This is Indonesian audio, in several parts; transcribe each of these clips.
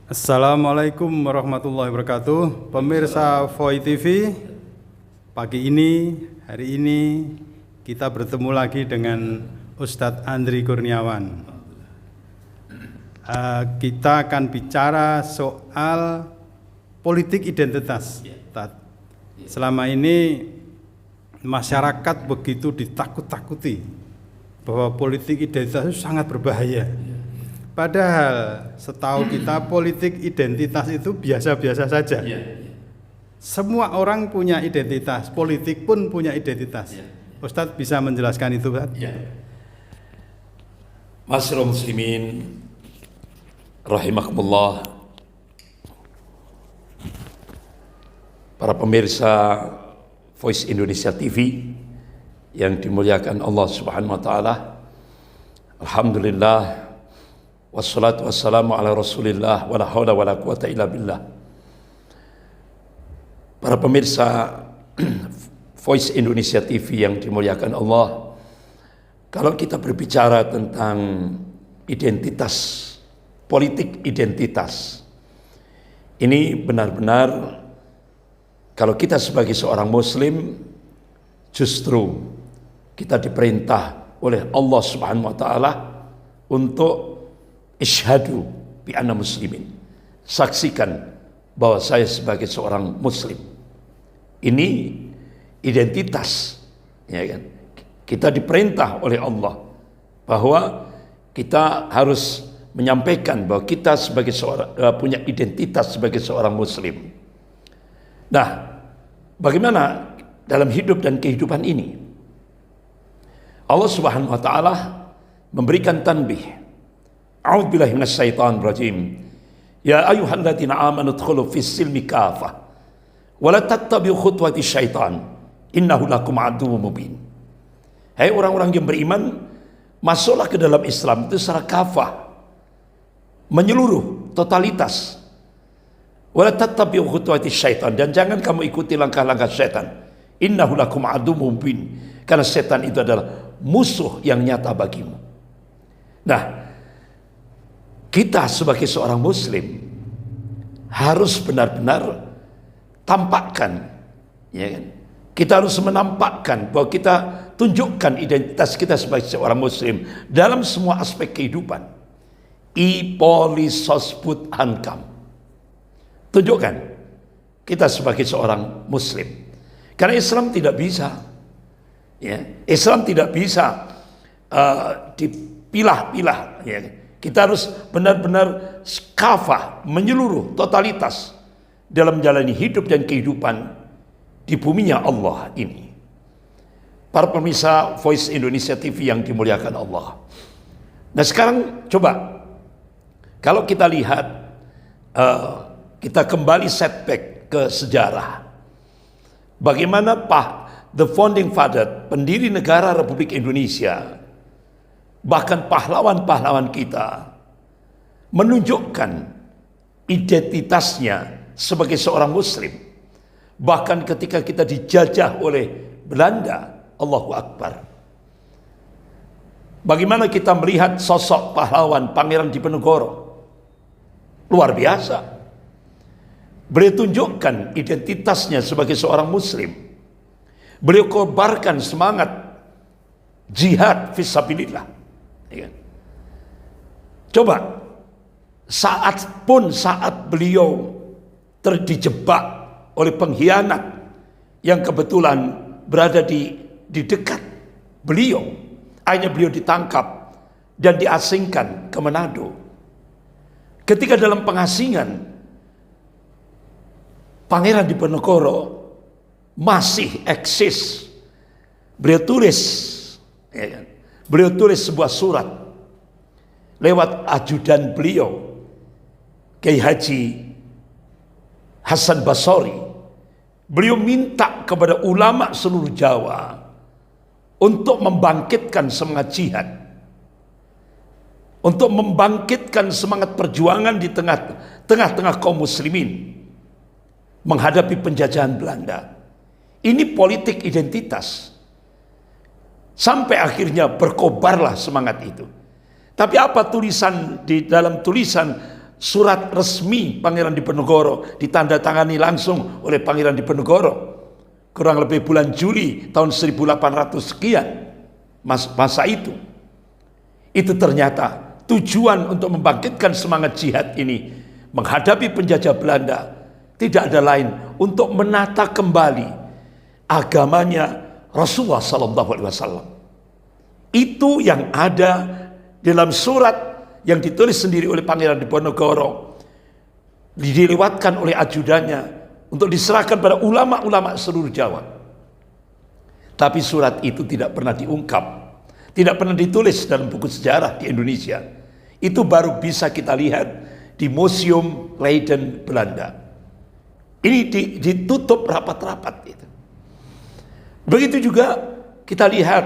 Assalamualaikum warahmatullahi wabarakatuh. Pemirsa Voi TV, hari ini kita bertemu lagi dengan Ustadz Andri Kurniawan. Kita akan bicara soal politik identitas. Selama ini masyarakat begitu ditakut-takuti bahwa politik identitas itu sangat berbahaya. Padahal setahu kita politik identitas itu biasa-biasa saja. Semua orang punya identitas, politik pun punya identitas. Ustadz bisa menjelaskan itu, Ustadz? Masyarul muslimin rahimakumullah, para pemirsa Voice Indonesia TV yang dimuliakan Allah Subhanahu wa taala. Alhamdulillah, wassalatu wassalamu ala Rasulillah, wala haula wala quwata illa billah. Para pemirsa Voice Indonesia TV yang dimuliakan Allah, kalau kita berbicara tentang identitas, politik identitas, ini benar-benar kalau kita sebagai seorang muslim justru kita diperintah oleh Allah Subhanahu wa taala untuk isyhadu bi anna muslimin. Saksikan bahwa saya sebagai seorang muslim. Ini identitas, ya kan? Kita diperintah oleh Allah bahwa kita harus menyampaikan bahwa kita sebagai seorang punya identitas sebagai seorang muslim. Nah, bagaimana dalam hidup dan kehidupan ini? Allah Subhanahu wa taala memberikan tanbih. A'udzubillahi minasyaitonir rajim. Ya ayyuhalladzina amanu udkhulu fis-silmi kafah wa la tattabi'u khutuwati syaitan innahu lakum aduwwum mubin. Hai orang-orang yang beriman, masuklah ke dalam Islam itu secara kafah, menyeluruh, totalitas. Wa la tattabi'u khutuwati syaitan, dan jangan kamu ikuti langkah-langkah syaitan. Innahu lakum aduwwum mubin, karena setan itu adalah musuh yang nyata bagimu. Nah, kita sebagai seorang muslim harus benar-benar tampakkan, ya kan? Kita harus menampakkan bahwa kita tunjukkan identitas kita sebagai seorang muslim dalam semua aspek kehidupan. I polisosbut hankam. Tunjukkan kita sebagai seorang muslim. Karena Islam tidak bisa, ya, Islam tidak bisa dipilah-pilah, ya. Kita harus benar-benar kafah, menyeluruh, totalitas dalam menjalani hidup dan kehidupan di buminya Allah ini. Para pemirsa Voice Indonesia TV yang dimuliakan Allah. Nah sekarang coba, kalau kita lihat, kita kembali setback ke sejarah. Bagaimana the founding father, pendiri negara Republik Indonesia, bahkan pahlawan-pahlawan kita menunjukkan identitasnya sebagai seorang muslim. Bahkan ketika kita dijajah oleh Belanda, Allahu Akbar. Bagaimana kita melihat sosok pahlawan Pangeran Diponegoro? Luar biasa. Beliau tunjukkan identitasnya sebagai seorang muslim. Beliau kobarkan semangat jihad fisabilillah. Ya. Coba saat beliau dijebak oleh pengkhianat yang kebetulan berada di dekat beliau, akhirnya beliau ditangkap dan diasingkan ke Manado. Ketika dalam pengasingan, Pangeran Diponegoro masih eksis. Beliau tulis, ya kan? Beliau tulis sebuah surat lewat ajudan beliau, Kiai Haji Hasan Basori. Beliau minta kepada ulama seluruh Jawa untuk membangkitkan semangat jihad, untuk membangkitkan semangat perjuangan di tengah-tengah kaum muslimin menghadapi penjajahan Belanda. Ini politik identitas. Sampai akhirnya berkobarlah semangat itu. Tapi apa tulisan di dalam tulisan surat resmi Pangeran Diponegoro ditandatangani langsung oleh Pangeran Diponegoro kurang lebih bulan Juli tahun 1800 sekian masa itu ternyata tujuan untuk membangkitkan semangat jihad ini menghadapi penjajah Belanda tidak ada lain untuk menata kembali agamanya Rasulullah SAW. Itu yang ada dalam surat yang ditulis sendiri oleh Pangeran Diponegoro, dilewatkan oleh ajudannya untuk diserahkan pada ulama-ulama seluruh Jawa. Tapi surat itu tidak pernah diungkap, tidak pernah ditulis dalam buku sejarah di Indonesia. Itu baru bisa kita lihat di Museum Leiden Belanda. Ini ditutup rapat-rapat itu. Begitu juga kita lihat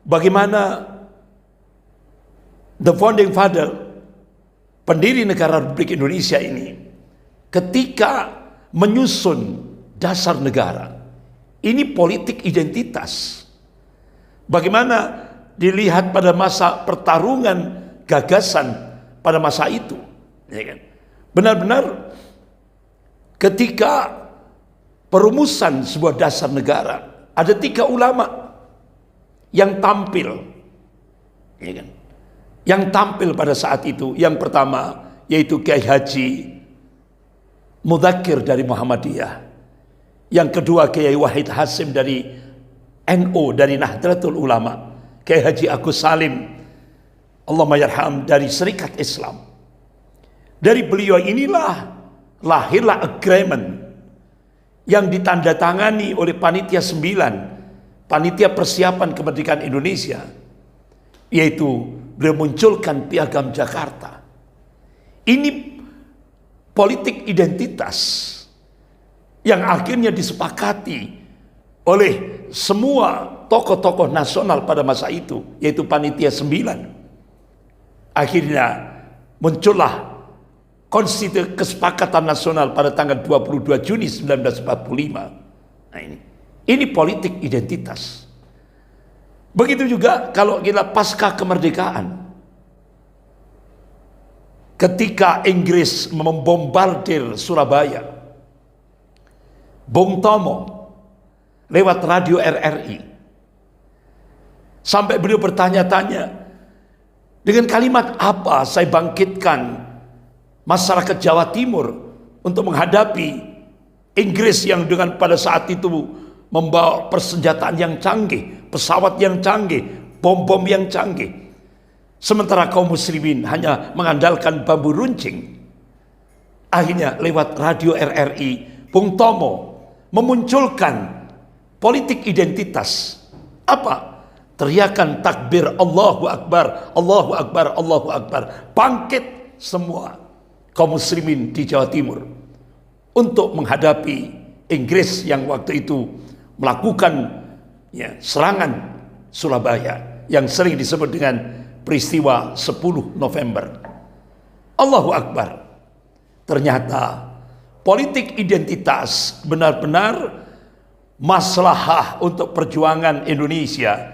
bagaimana the founding father, pendiri negara Republik Indonesia ini, ketika menyusun dasar negara, ini politik identitas. Bagaimana dilihat pada masa pertarungan gagasan pada masa itu, ya kan? Benar-benar ketika perumusan sebuah dasar negara, ada 3 ulama yang tampil, ya kan? Yang tampil pada saat itu. Yang pertama yaitu Kiai Haji Mudzakkir dari Muhammadiyah. Yang kedua Kiai Wahid Hasim dari NU, dari Nahdlatul Ulama. Kiai Haji Agus Salim, Allahumma yarham, dari Serikat Islam. Dari beliau inilah lahirlah agreement yang ditandatangani oleh Panitia 9, Panitia Persiapan Kemerdekaan Indonesia, yaitu beliau munculkan Piagam Jakarta. Ini politik identitas yang akhirnya disepakati oleh semua tokoh-tokoh nasional pada masa itu, yaitu Panitia 9. Akhirnya muncullah Kesepakatan Nasional pada tanggal 22 Juni 1945. Nah, ini politik identitas. Begitu juga kalau kita pasca kemerdekaan, ketika Inggris membombardir Surabaya, Bung Tomo lewat radio RRI sampai beliau bertanya-tanya, dengan kalimat apa saya bangkitkan masyarakat Jawa Timur untuk menghadapi Inggris yang dengan pada saat itu membawa persenjataan yang canggih, pesawat yang canggih, bom-bom yang canggih. Sementara kaum muslimin hanya mengandalkan bambu runcing. Akhirnya lewat radio RRI, Bung Tomo memunculkan politik identitas. Apa? Teriakan takbir Allahu Akbar, Allahu Akbar, Allahu Akbar. Bangkit semua kaum muslimin di Jawa Timur untuk menghadapi Inggris yang waktu itu melakukan serangan Surabaya yang sering disebut dengan peristiwa 10 November. Allahu Akbar. Ternyata politik identitas benar-benar maslahah untuk perjuangan Indonesia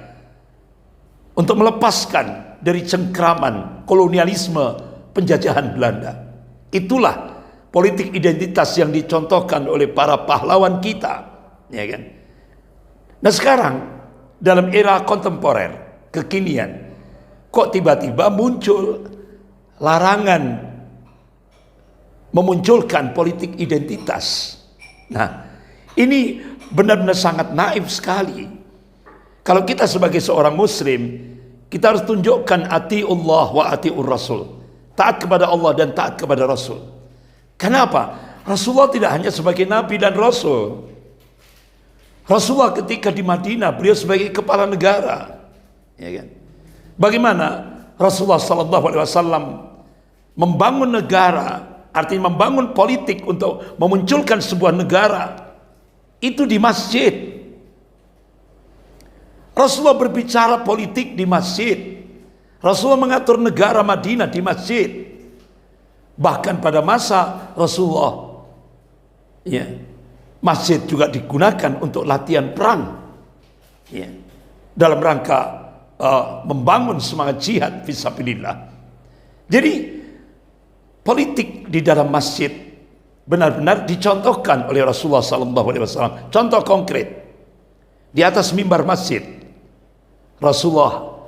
untuk melepaskan dari cengkraman kolonialisme penjajahan Belanda. Itulah politik identitas yang dicontohkan oleh para pahlawan kita, ya kan? Nah sekarang dalam era kontemporer, kekinian, kok tiba-tiba muncul larangan memunculkan politik identitas. Nah, ini benar-benar sangat naif sekali. Kalau kita sebagai seorang muslim, kita harus tunjukkan atiullah wa atiur rasul. Taat kepada Allah dan taat kepada Rasul. Kenapa? Rasulullah tidak hanya sebagai Nabi dan Rasul. Rasulullah ketika di Madinah, beliau sebagai kepala negara. Ya kan? Bagaimana Rasulullah SAW membangun negara, artinya membangun politik untuk memunculkan sebuah negara, itu di masjid. Rasulullah berbicara politik di masjid. Rasulullah mengatur negara Madinah di masjid. Bahkan pada masa Rasulullah, masjid juga digunakan untuk latihan perang, dalam rangka membangun semangat jihad fisabilillah. Jadi politik di dalam masjid benar-benar dicontohkan oleh Rasulullah SAW. Contoh konkret, di atas mimbar masjid, Rasulullah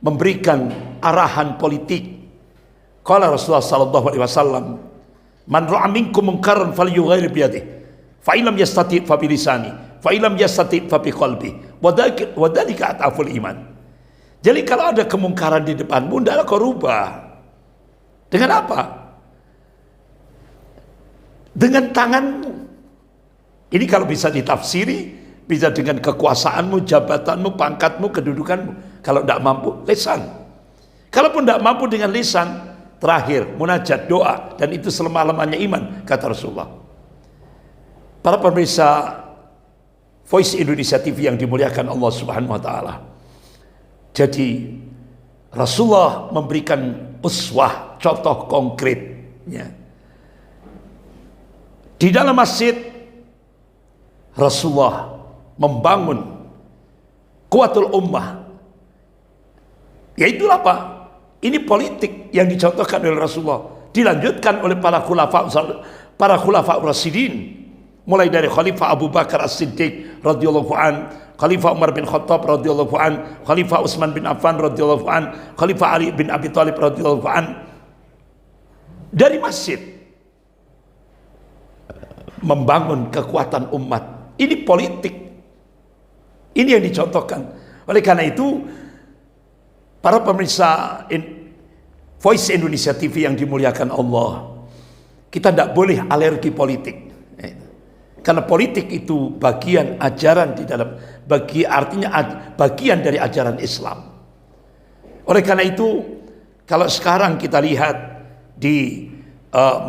memberikan arahan politik. Qala Rasulullah SAW, "Man ra'a minkum munkaran falyughayyir bi yadihi, fa illam yastati' fa bi lisani, fa illam yastati' fa bi qalbi, wa dzalika ataful iman." Jadi kalau ada kemungkaran di depanmu, hendaklah kau rubah. Dengan apa? Dengan tanganmu. Ini kalau bisa ditafsiri, bisa dengan kekuasaanmu, jabatanmu, pangkatmu, kedudukanmu. Kalau tidak mampu, lisan. Kalaupun tidak mampu dengan lisan, terakhir munajat, doa, dan itu selemah-lemahnya iman, kata Rasulullah. Para pemirsa Voice Indonesia TV yang dimuliakan Allah Subhanahu wa taala. Jadi Rasulullah memberikan uswah, contoh konkretnya. Di dalam masjid Rasulullah membangun kuatul ummah. Yaitu apa? Ini politik yang dicontohkan oleh Rasulullah, dilanjutkan oleh para khulafa Rasyidin, mulai dari Khalifah Abu Bakar As-Siddiq radhiyallahu an, Khalifah Umar bin Khattab radhiyallahu an, Khalifah Utsman bin Affan radhiyallahu an, Khalifah Ali bin Abi Thalib radhiyallahu an. Dari masjid membangun kekuatan umat. Ini politik. Ini yang dicontohkan. Oleh karena itu, para pemirsa Voice Indonesia TV yang dimuliakan Allah, kita tidak boleh alergi politik. Karena politik itu bagian ajaran di dalam, artinya bagian dari ajaran Islam. Oleh karena itu, kalau sekarang kita lihat di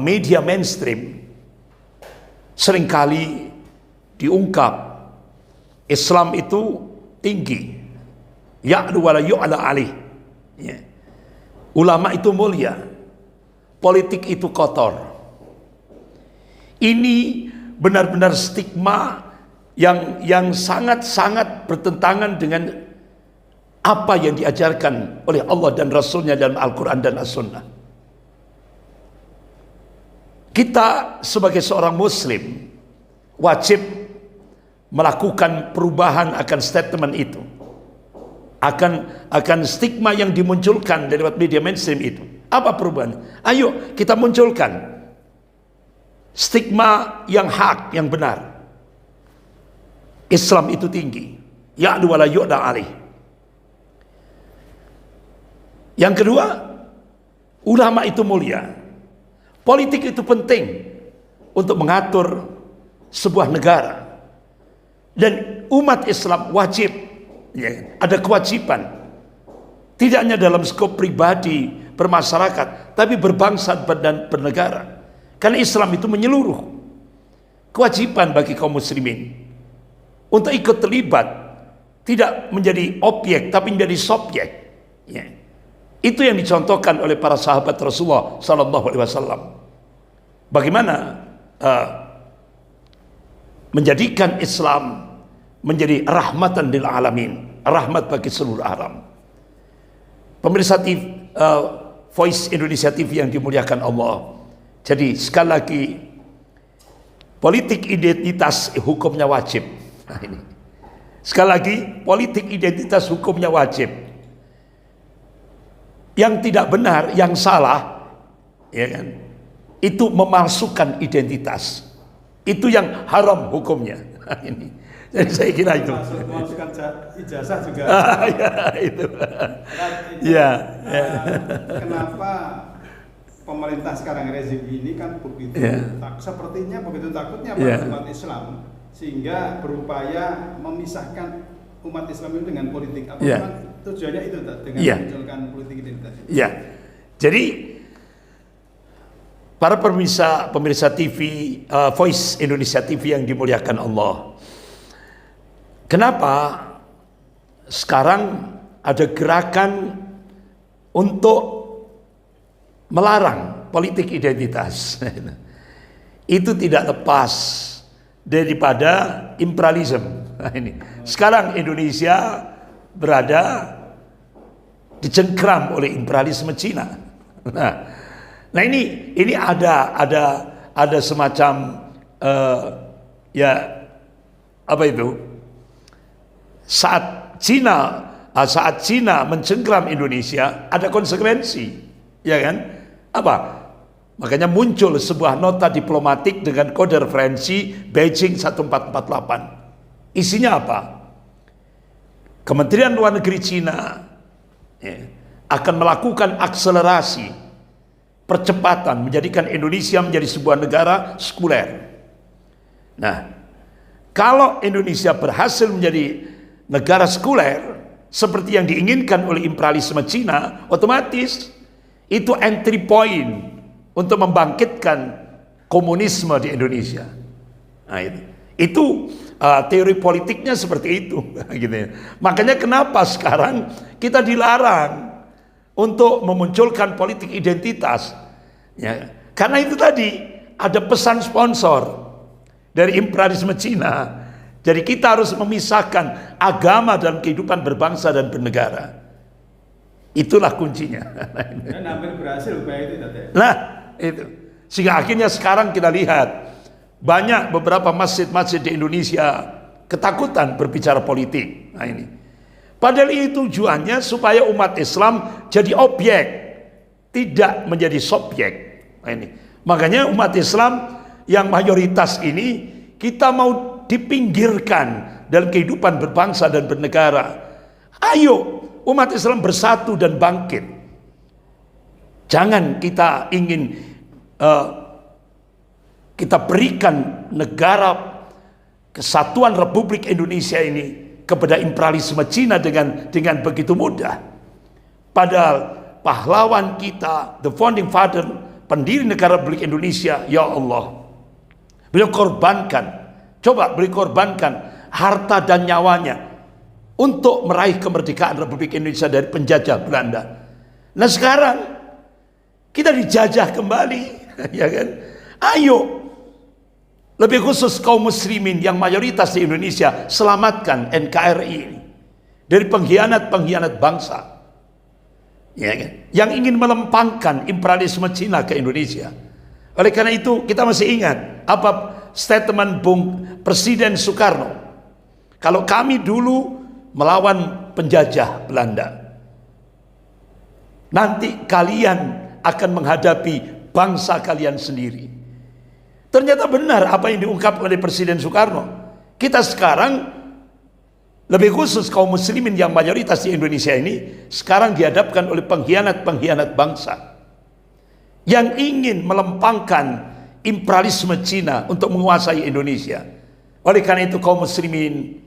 media mainstream, seringkali diungkap Islam itu tinggi, ya'lu wa la yu'la alih. Ya. Ulama itu mulia, politik itu kotor. Ini benar-benar stigma yang sangat-sangat bertentangan dengan apa yang diajarkan oleh Allah dan Rasulnya dalam Al-Quran dan As-Sunnah. Kita sebagai seorang Muslim wajib melakukan perubahan akan statement itu, akan stigma yang dimunculkan dari media mainstream itu. Apa perubahan? Ayo kita munculkan stigma yang hak, yang benar. Islam itu tinggi, ya'lu wa la yu'la alih. Yang kedua, ulama itu mulia. Politik itu penting untuk mengatur sebuah negara. Dan umat Islam wajib, ya, ada kewajiban. Tidak hanya dalam skop pribadi, bermasyarakat, tapi berbangsa dan bernegara. Karena Islam itu menyeluruh. Kewajiban bagi kaum muslimin untuk ikut terlibat, tidak menjadi objek tapi menjadi subjek. Ya. Itu yang dicontohkan oleh para sahabat Rasulullah sallallahu alaihi wasallam. Bagaimana menjadikan Islam menjadi rahmatan lil alamin, rahmat bagi seluruh alam. Pemirsa Voice Indonesia TV yang dimuliakan Allah. Jadi sekali lagi, politik identitas hukumnya wajib. Nah, ini. Sekali lagi, politik identitas hukumnya wajib. Yang tidak benar, yang salah, ya kan? Itu memalsukan identitas. Itu yang haram hukumnya. Nah, ini. Jadi saya kira itu. Memalsukan ijazah juga. Ya, itu. Ya. Kenapa pemerintah sekarang rezim ini kan begitu sepertinya begitu takutnya pada umat Islam, sehingga berupaya memisahkan umat Islam itu dengan politik. Apakah tujuannya itu dengan memunculkan politik identitas? Ya. Jadi para pemirsa TV Voice Indonesia TV yang dimuliakan Allah, kenapa sekarang ada gerakan untuk melarang politik identitas? Itu tidak lepas daripada imperialisme. Ini sekarang Indonesia berada dicengkram oleh imperialisme Cina. Nah, Nah ini ada semacam ya apa itu? Saat Cina mencengkeram Indonesia ada konsekuensi, ya kan? Apa? Makanya muncul sebuah nota diplomatik dengan kode referensi Beijing 1448. Isinya apa? Kementerian Luar Negeri Cina akan melakukan akselerasi percepatan menjadikan Indonesia menjadi sebuah negara sekuler. Nah, kalau Indonesia berhasil menjadi negara sekuler seperti yang diinginkan oleh imperialisme Cina, otomatis itu entry point untuk membangkitkan komunisme di Indonesia. Nah, itu teori politiknya seperti itu, gitu ya. Makanya kenapa sekarang kita dilarang untuk memunculkan politik identitas, ya, karena itu tadi ada pesan sponsor dari imperialisme Cina. Jadi kita harus memisahkan agama dalam kehidupan berbangsa dan bernegara. Itulah kuncinya. Dan hampir berhasil upaya itu, Tete. Nah, itu. Sehingga akhirnya sekarang kita lihat banyak beberapa masjid-masjid di Indonesia ketakutan berbicara politik. Nah ini. Padahal itu tujuannya supaya umat Islam jadi objek, tidak menjadi subjek. Nah ini. Makanya umat Islam yang mayoritas ini kita mau dipinggirkan dalam kehidupan berbangsa dan bernegara. Ayo umat Islam bersatu dan bangkit. Jangan kita ingin kita berikan negara kesatuan Republik Indonesia ini kepada imperialisme Cina dengan begitu mudah. Padahal pahlawan kita, the founding father, pendiri negara Republik Indonesia, ya Allah, beliau korbankan harta dan nyawanya untuk meraih kemerdekaan Republik Indonesia dari penjajah Belanda. Nah sekarang kita dijajah kembali, ya kan? Ayo, lebih khusus kaum muslimin yang mayoritas di Indonesia, selamatkan NKRI ini dari pengkhianat-pengkhianat bangsa, ya kan? Yang ingin melempangkan imperialisme Cina ke Indonesia. Oleh karena itu kita masih ingat apa statement Presiden Soekarno, kalau kami dulu melawan penjajah Belanda, nanti kalian akan menghadapi bangsa kalian sendiri. Ternyata benar apa yang diungkap oleh Presiden Soekarno. Kita sekarang, lebih khusus kaum muslimin yang mayoritas di Indonesia ini, sekarang dihadapkan oleh pengkhianat-pengkhianat bangsa yang ingin melempangkan imperialisme Cina untuk menguasai Indonesia. Oleh karena itu kaum muslimin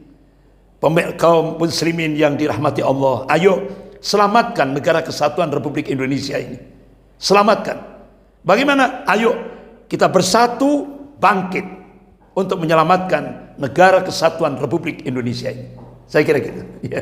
yang dirahmati Allah, ayo selamatkan negara kesatuan Republik Indonesia ini. Selamatkan. Bagaimana? Ayo kita bersatu bangkit untuk menyelamatkan negara kesatuan Republik Indonesia ini. Saya kira gitu. Ya.